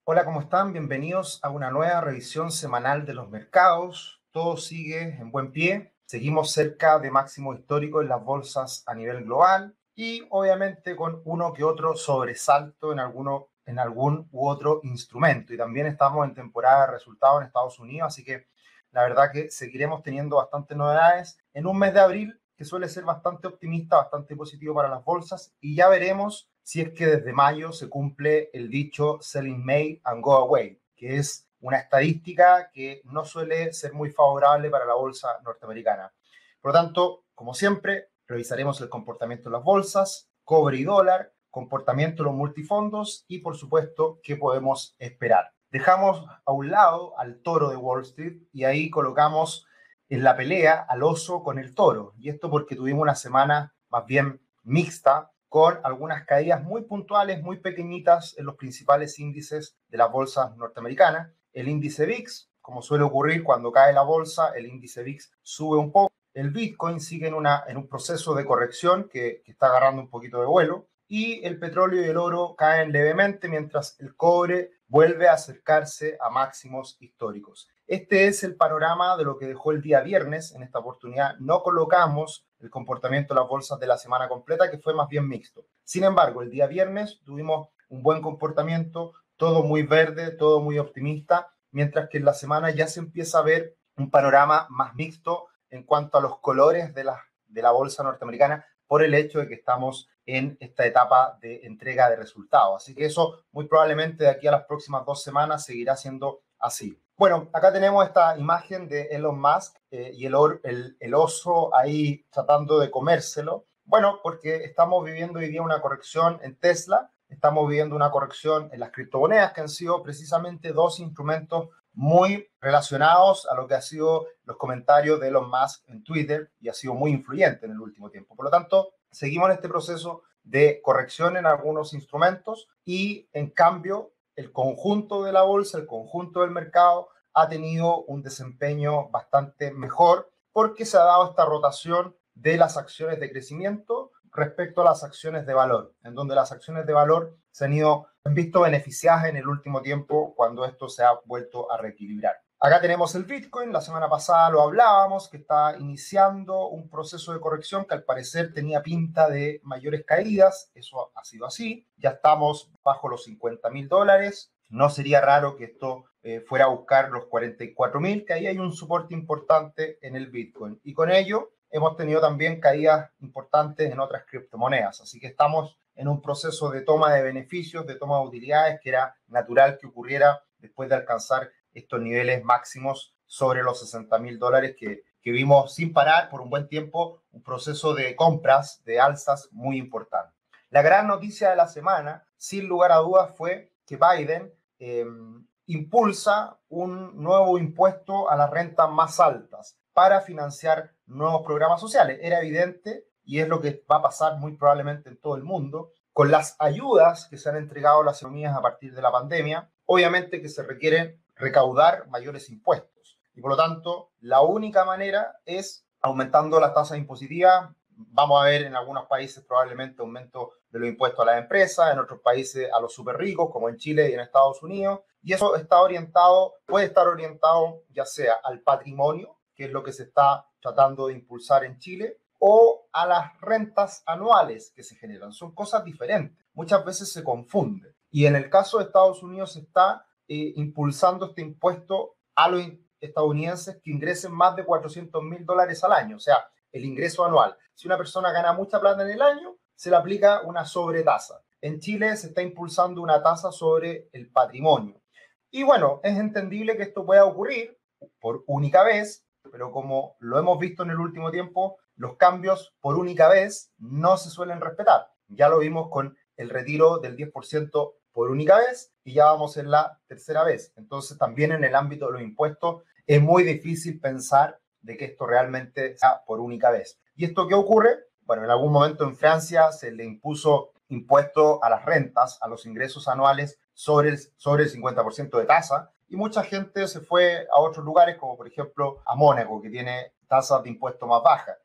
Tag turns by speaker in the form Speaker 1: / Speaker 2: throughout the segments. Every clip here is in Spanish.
Speaker 1: Hola, ¿cómo están? Bienvenidos a una nueva revisión semanal de los mercados. Todo sigue en buen pie. Seguimos cerca de máximo histórico en las bolsas a nivel global y obviamente con uno que otro sobresalto en algún u otro instrumento. Y también estamos en temporada de resultados en Estados Unidos, así que la verdad que seguiremos teniendo bastantes novedades en un mes de abril que suele ser bastante optimista, bastante positivo para las bolsas, y ya veremos si es que desde mayo se cumple el dicho Sell in May and Go Away, que es una estadística que no suele ser muy favorable para la bolsa norteamericana. Por lo tanto, como siempre, revisaremos el comportamiento de las bolsas, cobre y dólar, comportamiento de los multifondos y, por supuesto, qué podemos esperar. Dejamos a un lado al toro de Wall Street y ahí colocamos en la pelea al oso con el toro. Y esto porque tuvimos una semana más bien mixta, con algunas caídas muy puntuales, muy pequeñitas en los principales índices de las bolsas norteamericanas. El índice VIX, como suele ocurrir cuando cae la bolsa, el índice VIX sube un poco. El Bitcoin sigue en un proceso de corrección que está agarrando un poquito de vuelo. Y el petróleo y el oro caen levemente mientras el cobre vuelve a acercarse a máximos históricos. Este es el panorama de lo que dejó el día viernes. En esta oportunidad no colocamos el comportamiento de las bolsas de la semana completa, que fue más bien mixto. Sin embargo, el día viernes tuvimos un buen comportamiento, todo muy verde, todo muy optimista, mientras que en la semana ya se empieza a ver un panorama más mixto en cuanto a los colores de la bolsa norteamericana por el hecho de que estamos en esta etapa de entrega de resultados. Así que eso muy probablemente de aquí a las próximas 2 semanas seguirá siendo así. Bueno, acá tenemos esta imagen de Elon Musk y el oso ahí tratando de comérselo. Bueno, porque estamos viviendo hoy día una corrección en Tesla, estamos viviendo una corrección en las criptomonedas, que han sido precisamente dos instrumentos muy relacionados a lo que han sido los comentarios de Elon Musk en Twitter y ha sido muy influyente en el último tiempo. Por lo tanto, seguimos en este proceso de corrección en algunos instrumentos y, en cambio, el conjunto de la bolsa, el conjunto del mercado ha tenido un desempeño bastante mejor porque se ha dado esta rotación de las acciones de crecimiento respecto a las acciones de valor, en donde las acciones de valor se han visto beneficiadas en el último tiempo cuando esto se ha vuelto a reequilibrar. Acá tenemos el Bitcoin, la semana pasada lo hablábamos, que está iniciando un proceso de corrección que al parecer tenía pinta de mayores caídas, eso ha sido así, ya estamos bajo los $50.000, no sería raro que esto fuera a buscar los 44.000, que ahí hay un soporte importante en el Bitcoin, y con ello hemos tenido también caídas importantes en otras criptomonedas, así que estamos en un proceso de toma de beneficios, de toma de utilidades, que era natural que ocurriera después de alcanzar estos niveles máximos sobre los $60.000 que vimos sin parar por un buen tiempo, un proceso de compras, de alzas muy importante. La gran noticia de la semana, sin lugar a dudas, fue que Biden impulsa un nuevo impuesto a las rentas más altas para financiar nuevos programas sociales. Era evidente, y es lo que va a pasar muy probablemente en todo el mundo, con las ayudas que se han entregado a las economías a partir de la pandemia, obviamente que se requieren recaudar mayores impuestos. Y por lo tanto, la única manera es aumentando las tasas impositivas. Vamos a ver en algunos países probablemente aumento de los impuestos a las empresas, en otros países a los súper ricos, como en Chile y en Estados Unidos. Y eso está orientado, puede estar orientado ya sea al patrimonio, que es lo que se está tratando de impulsar en Chile, o a las rentas anuales que se generan. Son cosas diferentes. Muchas veces se confunde. Y en el caso de Estados Unidos se está impulsando este impuesto a los estadounidenses que ingresen más de $400.000 al año, o sea, el ingreso anual. Si una persona gana mucha plata en el año, se le aplica una sobretasa. En Chile se está impulsando una tasa sobre el patrimonio. Y bueno, es entendible que esto pueda ocurrir por única vez, pero como lo hemos visto en el último tiempo, los cambios por única vez no se suelen respetar. Ya lo vimos con el retiro del 10% por única vez y ya vamos en la tercera vez. Entonces también en el ámbito de los impuestos es muy difícil pensar de que esto realmente sea por única vez. ¿Y esto qué ocurre? Bueno, en algún momento en Francia se le impuso impuesto a las rentas, a los ingresos anuales sobre el 50% de tasa, y mucha gente se fue a otros lugares, como por ejemplo a Mónaco, que tiene tasas de impuesto más bajas.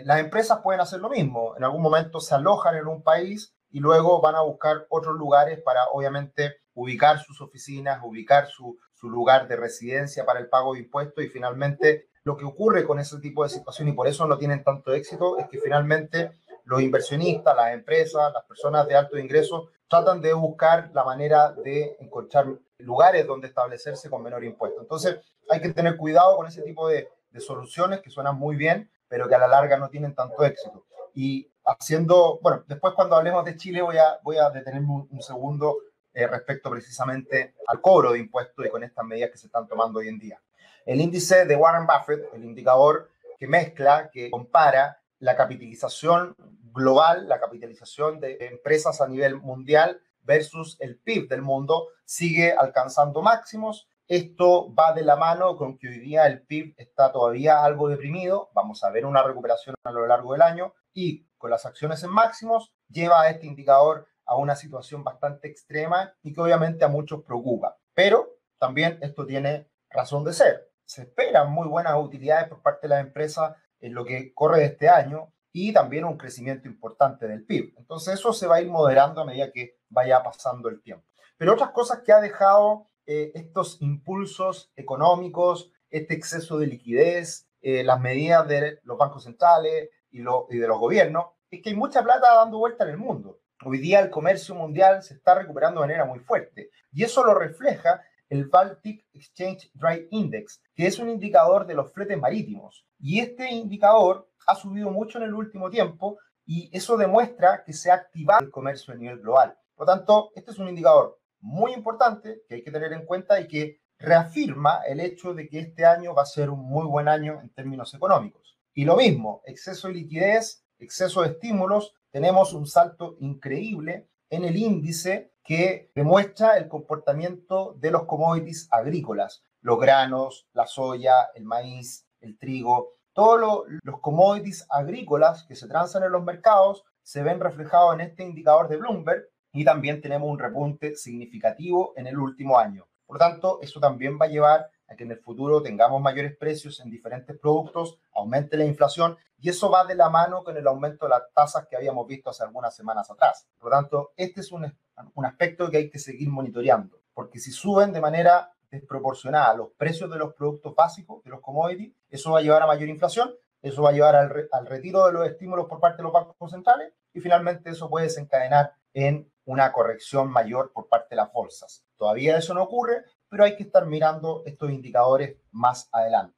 Speaker 1: Las empresas pueden hacer lo mismo, en algún momento se alojan en un país y luego van a buscar otros lugares para obviamente ubicar sus oficinas, ubicar su lugar de residencia para el pago de impuestos y finalmente lo que ocurre con ese tipo de situación y por eso no tienen tanto éxito es que finalmente los inversionistas, las empresas, las personas de alto ingreso tratan de buscar la manera de encontrar lugares donde establecerse con menor impuesto. Entonces hay que tener cuidado con ese tipo de soluciones que suenan muy bien, pero que a la larga no tienen tanto éxito. Y haciendo, bueno, después cuando hablemos de Chile voy a detenerme un segundo respecto precisamente al cobro de impuestos y con estas medidas que se están tomando hoy en día. El índice de Warren Buffett, el indicador que mezcla, que compara la capitalización global, la capitalización de empresas a nivel mundial versus el PIB del mundo, sigue alcanzando máximos. Esto va de la mano con que hoy día el PIB está todavía algo deprimido. Vamos a ver una recuperación a lo largo del año y con las acciones en máximos lleva a este indicador a una situación bastante extrema y que obviamente a muchos preocupa. Pero también esto tiene razón de ser. Se esperan muy buenas utilidades por parte de las empresas en lo que corre de este año y también un crecimiento importante del PIB. Entonces eso se va a ir moderando a medida que vaya pasando el tiempo. Pero otras cosas que ha dejado estos impulsos económicos, este exceso de liquidez, las medidas de los bancos centrales y de los gobiernos, es que hay mucha plata dando vuelta en el mundo. Hoy día el comercio mundial se está recuperando de manera muy fuerte y eso lo refleja el Baltic Exchange Trade Index, que es un indicador de los fletes marítimos. Y este indicador ha subido mucho en el último tiempo y eso demuestra que se ha activado el comercio a nivel global. Por lo tanto, este es un indicador muy importante que hay que tener en cuenta y que reafirma el hecho de que este año va a ser un muy buen año en términos económicos. Y lo mismo, exceso de liquidez, exceso de estímulos, tenemos un salto increíble en el índice que demuestra el comportamiento de los commodities agrícolas, los granos, la soya, el maíz, el trigo, todos los commodities agrícolas que se transan en los mercados se ven reflejados en este indicador de Bloomberg y también tenemos un repunte significativo en el último año. Por lo tanto, eso también va a llevar a que en el futuro tengamos mayores precios en diferentes productos, aumente la inflación y eso va de la mano con el aumento de las tasas que habíamos visto hace algunas semanas atrás. Por lo tanto, este es un aspecto que hay que seguir monitoreando, porque si suben de manera desproporcionada los precios de los productos básicos, de los commodities, eso va a llevar a mayor inflación, eso va a llevar al retiro de los estímulos por parte de los bancos centrales y finalmente eso puede desencadenar en una corrección mayor por parte de las bolsas. Todavía eso no ocurre, pero hay que estar mirando estos indicadores más adelante.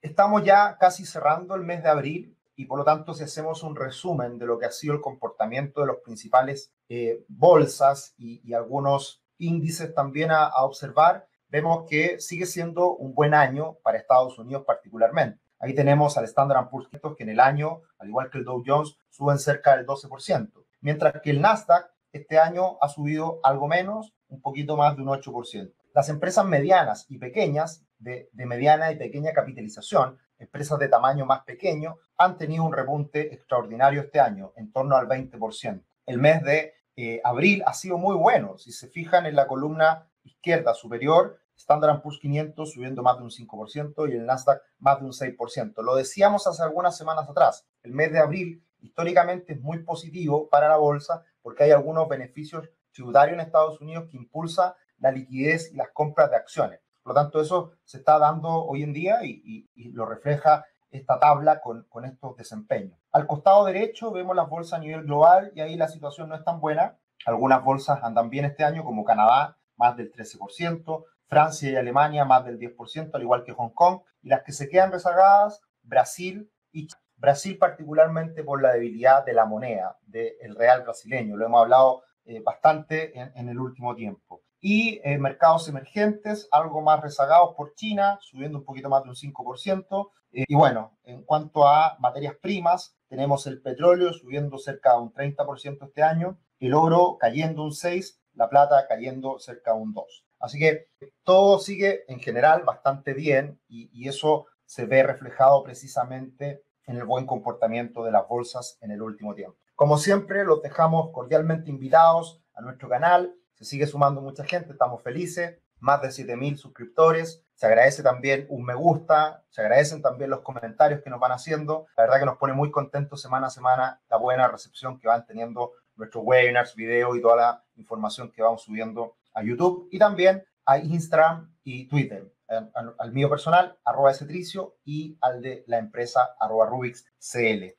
Speaker 1: Estamos ya casi cerrando el mes de abril y por lo tanto si hacemos un resumen de lo que ha sido el comportamiento de los principales bolsas y algunos índices también a observar, vemos que sigue siendo un buen año para Estados Unidos particularmente. Ahí tenemos al Standard & Poor's que en el año, al igual que el Dow Jones, suben cerca del 12%, mientras que el Nasdaq este año ha subido algo menos, un poquito más de un 8%. Las empresas medianas y pequeñas, de mediana y pequeña capitalización, empresas de tamaño más pequeño, han tenido un repunte extraordinario este año, en torno al 20%. El mes de abril ha sido muy bueno. Si se fijan en la columna izquierda superior, Standard & Poor's 500 subiendo más de un 5% y el Nasdaq más de un 6%. Lo decíamos hace algunas semanas atrás. El mes de abril históricamente es muy positivo para la bolsa porque hay algunos beneficios tributarios en Estados Unidos que impulsa la liquidez y las compras de acciones. Por lo tanto, eso se está dando hoy en día y lo refleja esta tabla con estos desempeños. Al costado derecho vemos las bolsas a nivel global y ahí la situación no es tan buena. Algunas bolsas andan bien este año, como Canadá, más del 13%, Francia y Alemania, más del 10%, al igual que Hong Kong, y las que se quedan rezagadas, Brasil y Chile. Brasil particularmente por la debilidad de la moneda, del real brasileño. Lo hemos hablado bastante en el último tiempo. Y mercados emergentes, algo más rezagados por China, subiendo un poquito más de un 5%. Y bueno, en cuanto a materias primas, tenemos el petróleo subiendo cerca de un 30% este año, el oro cayendo un 6%, la plata cayendo cerca de un 2%. Así que todo sigue en general bastante bien y eso se ve reflejado precisamente en el buen comportamiento de las bolsas en el último tiempo. Como siempre, los dejamos cordialmente invitados a nuestro canal. Se sigue sumando mucha gente, estamos felices, más de 7.000 suscriptores. Se agradece también un me gusta, se agradecen también los comentarios que nos van haciendo. La verdad que nos pone muy contentos semana a semana la buena recepción que van teniendo nuestros webinars, videos y toda la información que vamos subiendo a YouTube y también a Instagram y Twitter. Al mío personal, @cetricio, y al de la empresa @RubixCL.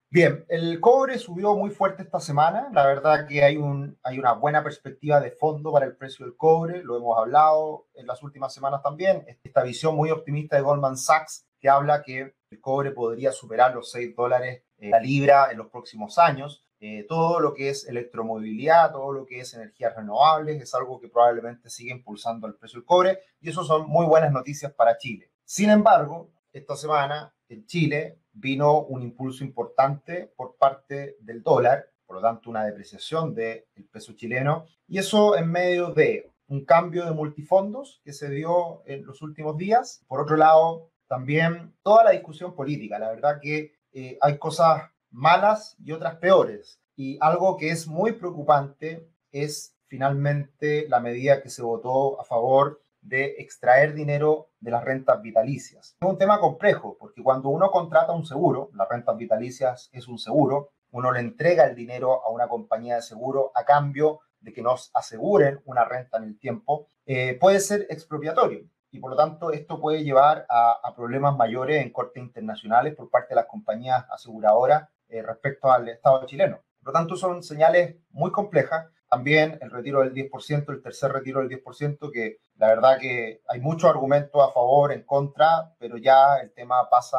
Speaker 1: Bien, el cobre subió muy fuerte esta semana. La verdad que hay una buena perspectiva de fondo para el precio del cobre. Lo hemos hablado en las últimas semanas también. Esta visión muy optimista de Goldman Sachs que habla que el cobre podría superar los $6 la libra en los próximos años. Todo lo que es electromovilidad, todo lo que es energías renovables, es algo que probablemente sigue impulsando el precio del cobre, y eso son muy buenas noticias para Chile. Sin embargo, esta semana en Chile vino un impulso importante por parte del dólar, por lo tanto una depreciación del peso chileno, y eso en medio de un cambio de multifondos que se dio en los últimos días. Por otro lado, también toda la discusión política. La verdad que hay cosas malas y otras peores. Y algo que es muy preocupante es finalmente la medida que se votó a favor de extraer dinero de las rentas vitalicias. Es un tema complejo porque cuando uno contrata un seguro, las rentas vitalicias es un seguro, uno le entrega el dinero a una compañía de seguro a cambio de que nos aseguren una renta en el tiempo, puede ser expropiatorio. Y por lo tanto esto puede llevar a problemas mayores en cortes internacionales por parte de las compañías aseguradoras respecto al Estado chileno. Por lo tanto, son señales muy complejas. También el retiro del 10%, el tercer retiro del 10%, que la verdad que hay muchos argumentos a favor, en contra, pero ya el tema pasa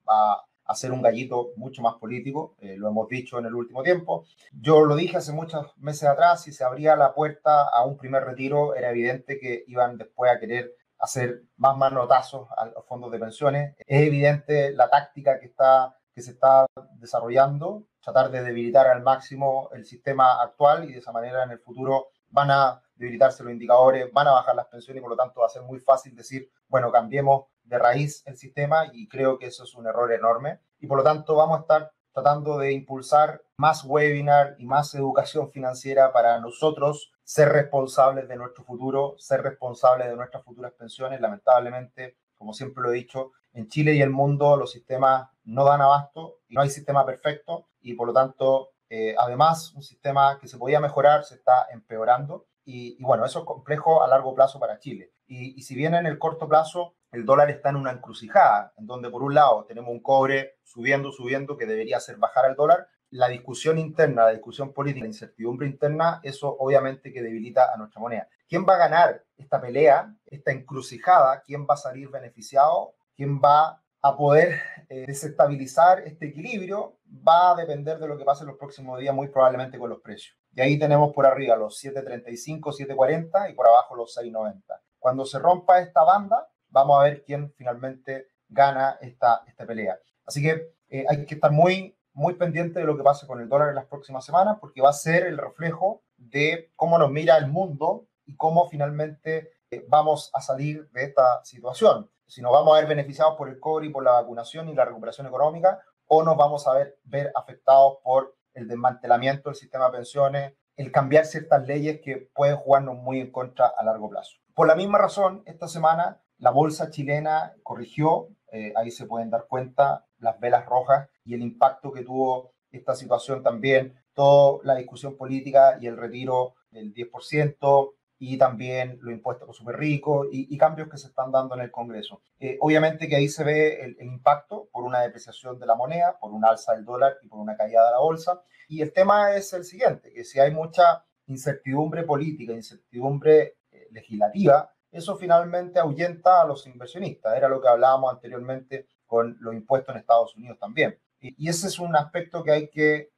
Speaker 1: a ser un gallito mucho más político, lo hemos dicho en el último tiempo. Yo lo dije hace muchos meses atrás, si se abría la puerta a un primer retiro, era evidente que iban después a querer hacer más manotazos a los fondos de pensiones. Es evidente la táctica que se está desarrollando, tratar de debilitar al máximo el sistema actual, y de esa manera en el futuro van a debilitarse los indicadores, van a bajar las pensiones, y por lo tanto va a ser muy fácil decir, bueno, cambiemos de raíz el sistema, y creo que eso es un error enorme. Y por lo tanto vamos a estar tratando de impulsar más webinar y más educación financiera para nosotros ser responsables de nuestro futuro, ser responsables de nuestras futuras pensiones. Lamentablemente, como siempre lo he dicho, en Chile y el mundo los sistemas no dan abasto y no hay sistema perfecto, y por lo tanto, además, un sistema que se podía mejorar se está empeorando, y bueno, eso es complejo a largo plazo para Chile. Y si bien en el corto plazo el dólar está en una encrucijada, en donde por un lado tenemos un cobre subiendo, que debería hacer bajar el dólar, la discusión interna, la discusión política, la incertidumbre interna, eso obviamente que debilita a nuestra moneda. ¿Quién va a ganar esta pelea, esta encrucijada? ¿Quién va a salir beneficiado? ¿Quién va a poder desestabilizar este equilibrio? Va a depender de lo que pase en los próximos días, muy probablemente con los precios. Y ahí tenemos por arriba los 7.35, 7.40 y por abajo los 6.90. Cuando se rompa esta banda, vamos a ver quién finalmente gana esta pelea. Así que hay que estar muy pendiente de lo que pase con el dólar en las próximas semanas, porque va a ser el reflejo de cómo nos mira el mundo y cómo finalmente vamos a salir de esta situación. Si nos vamos a ver beneficiados por el cobre y por la vacunación y la recuperación económica, o nos vamos a ver afectados por el desmantelamiento del sistema de pensiones, el cambiar ciertas leyes que pueden jugarnos muy en contra a largo plazo. Por la misma razón, esta semana la bolsa chilena corrigió, ahí se pueden dar cuenta las velas rojas y el impacto que tuvo esta situación también, toda la discusión política y el retiro del 10%, y también los impuestos a los súper ricos y cambios que se están dando en el Congreso. Obviamente que ahí se ve el impacto por una depreciación de la moneda, por un alza del dólar y por una caída de la bolsa. Y el tema es el siguiente, que si hay mucha incertidumbre política, incertidumbre legislativa, eso finalmente ahuyenta a los inversionistas. Era lo que hablábamos anteriormente con los impuestos en Estados Unidos también. Y ese es un aspecto que hay que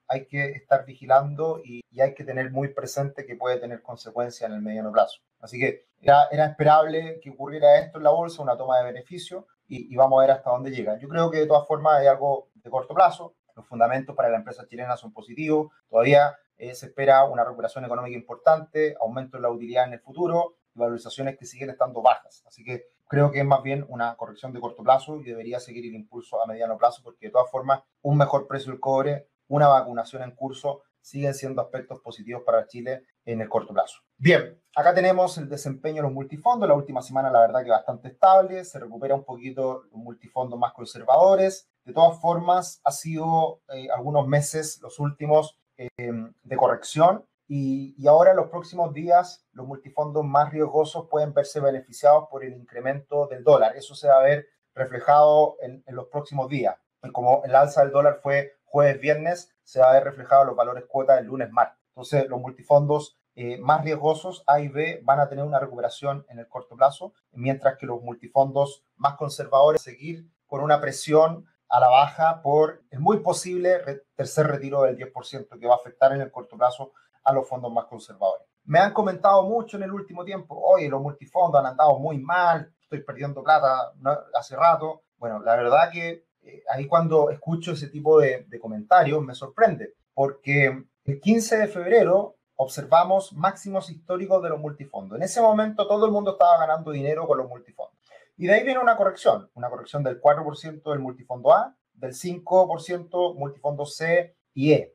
Speaker 1: estar vigilando y hay que tener muy presente, que puede tener consecuencias en el mediano plazo. Así que era esperable que ocurriera esto en la bolsa, una toma de beneficio, y vamos a ver hasta dónde llega. Yo creo que de todas formas es algo de corto plazo. Los fundamentos para la empresa chilena son positivos. Todavía se espera una recuperación económica importante, aumento en la utilidad en el futuro, valorizaciones que siguen estando bajas. Así que creo que es más bien una corrección de corto plazo y debería seguir el impulso a mediano plazo, porque de todas formas un mejor precio del cobre, una vacunación en curso, siguen siendo aspectos positivos para Chile en el corto plazo. Bien, acá tenemos el desempeño de los multifondos. La última semana la verdad que bastante estable, se recupera un poquito los multifondos más conservadores. De todas formas, ha sido algunos meses los últimos de corrección, y ahora en los próximos días los multifondos más riesgosos pueden verse beneficiados por el incremento del dólar. Eso se va a ver reflejado en los próximos días. Y como el alza del dólar fue jueves, viernes, se va a ver reflejado en los valores cuota del lunes, martes. Entonces, los multifondos más riesgosos, A y B, van a tener una recuperación en el corto plazo, mientras que los multifondos más conservadores seguir con una presión a la baja por el muy posible tercer retiro del 10% que va a afectar en el corto plazo a los fondos más conservadores. Me han comentado mucho en el último tiempo, oye, los multifondos han andado muy mal, estoy perdiendo plata, ¿no?, hace rato. Bueno, la verdad que ahí cuando escucho ese tipo de comentarios me sorprende, porque el 15 de febrero observamos máximos históricos de los multifondos. En ese momento todo el mundo estaba ganando dinero con los multifondos. Y de ahí viene una corrección del 4% del multifondo A, del 5% multifondo C y E.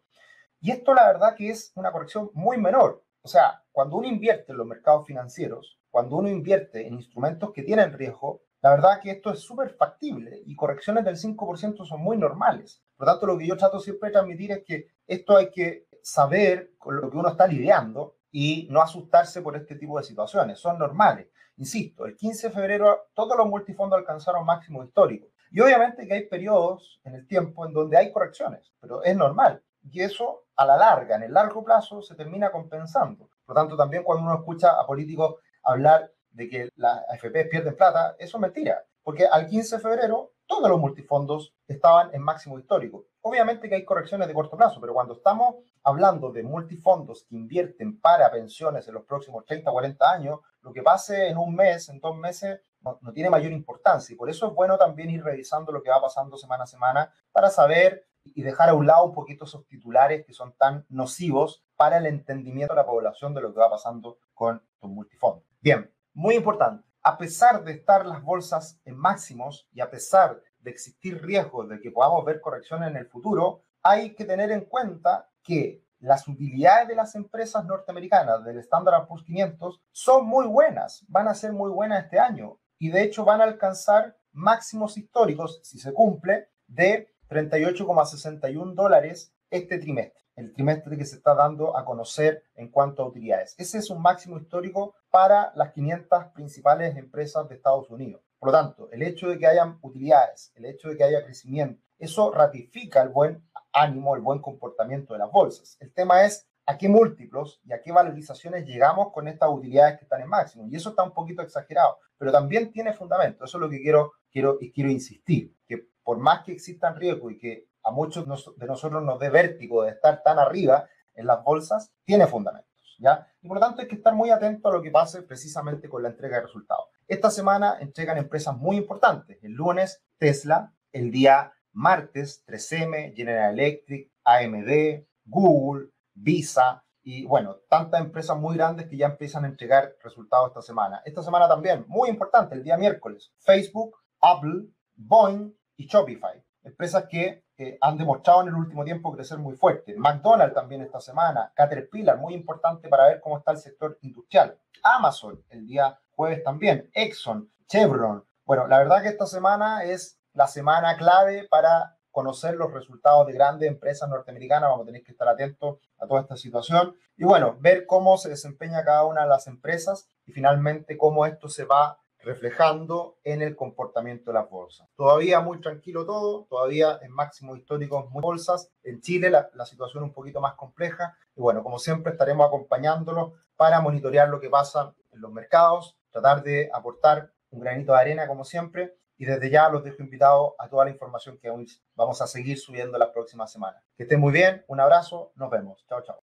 Speaker 1: Y esto la verdad que es una corrección muy menor. O sea, cuando uno invierte en los mercados financieros, cuando uno invierte en instrumentos que tienen riesgo, la verdad que esto es súper factible y correcciones del 5% son muy normales. Por lo tanto, lo que yo trato siempre de transmitir es que esto hay que saber con lo que uno está lidiando y no asustarse por este tipo de situaciones. Son normales. Insisto, el 15 de febrero todos los multifondos alcanzaron máximos históricos. Y obviamente que hay periodos en el tiempo en donde hay correcciones, pero es normal. Y eso, a la larga, en el largo plazo, se termina compensando. Por lo tanto, también cuando uno escucha a políticos hablar de que las AFP pierden plata, eso es mentira. Porque al 15 de febrero todos los multifondos estaban en máximo histórico. Obviamente que hay correcciones de corto plazo, pero cuando estamos hablando de multifondos que invierten para pensiones en los próximos 30, 40 años, lo que pase en un mes, en 2 meses, no tiene mayor importancia. Y por eso es bueno también ir revisando lo que va pasando semana a semana para saber y dejar a un lado un poquito esos titulares que son tan nocivos para el entendimiento de la población de lo que va pasando con los multifondos. Bien, muy importante. A pesar de estar las bolsas en máximos y a pesar de existir riesgos de que podamos ver correcciones en el futuro, hay que tener en cuenta que las utilidades de las empresas norteamericanas del Standard & Poor's 500 son muy buenas, van a ser muy buenas este año y de hecho van a alcanzar máximos históricos, si se cumple, de $38,61 este trimestre, el trimestre que se está dando a conocer en cuanto a utilidades. Ese es un máximo histórico para las 500 principales empresas de Estados Unidos. Por lo tanto, el hecho de que hayan utilidades, el hecho de que haya crecimiento, eso ratifica el buen ánimo, el buen comportamiento de las bolsas. El tema es a qué múltiplos y a qué valorizaciones llegamos con estas utilidades que están en máximo. Y eso está un poquito exagerado, pero también tiene fundamento. Eso es lo que quiero insistir, que por más que existan riesgos y que a muchos de nosotros nos dé vértigo de estar tan arriba en las bolsas, tiene fundamentos, ¿ya? Y por lo tanto hay que estar muy atento a lo que pase precisamente con la entrega de resultados. Esta semana entregan empresas muy importantes. El lunes, Tesla. El día martes, 3M, General Electric, AMD, Google, Visa y, bueno, tantas empresas muy grandes que ya empiezan a entregar resultados esta semana. Esta semana también, muy importante, el día miércoles, Facebook, Apple, Boeing y Shopify. Empresas que han demostrado en el último tiempo crecer muy fuerte. McDonald's también esta semana. Caterpillar, muy importante para ver cómo está el sector industrial. Amazon, el día jueves también. Exxon, Chevron. Bueno, la verdad que esta semana es la semana clave para conocer los resultados de grandes empresas norteamericanas. Vamos a tener que estar atentos a toda esta situación. Y bueno, ver cómo se desempeña cada una de las empresas y finalmente cómo esto se va reflejando en el comportamiento de las bolsas. Todavía muy tranquilo todo, todavía en máximos históricos muy bolsas. En Chile la situación es un poquito más compleja y bueno, como siempre estaremos acompañándolos para monitorear lo que pasa en los mercados, tratar de aportar un granito de arena como siempre y desde ya los dejo invitados a toda la información que vamos a seguir subiendo las próximas semanas. Que estén muy bien, un abrazo, nos vemos. Chao, chao.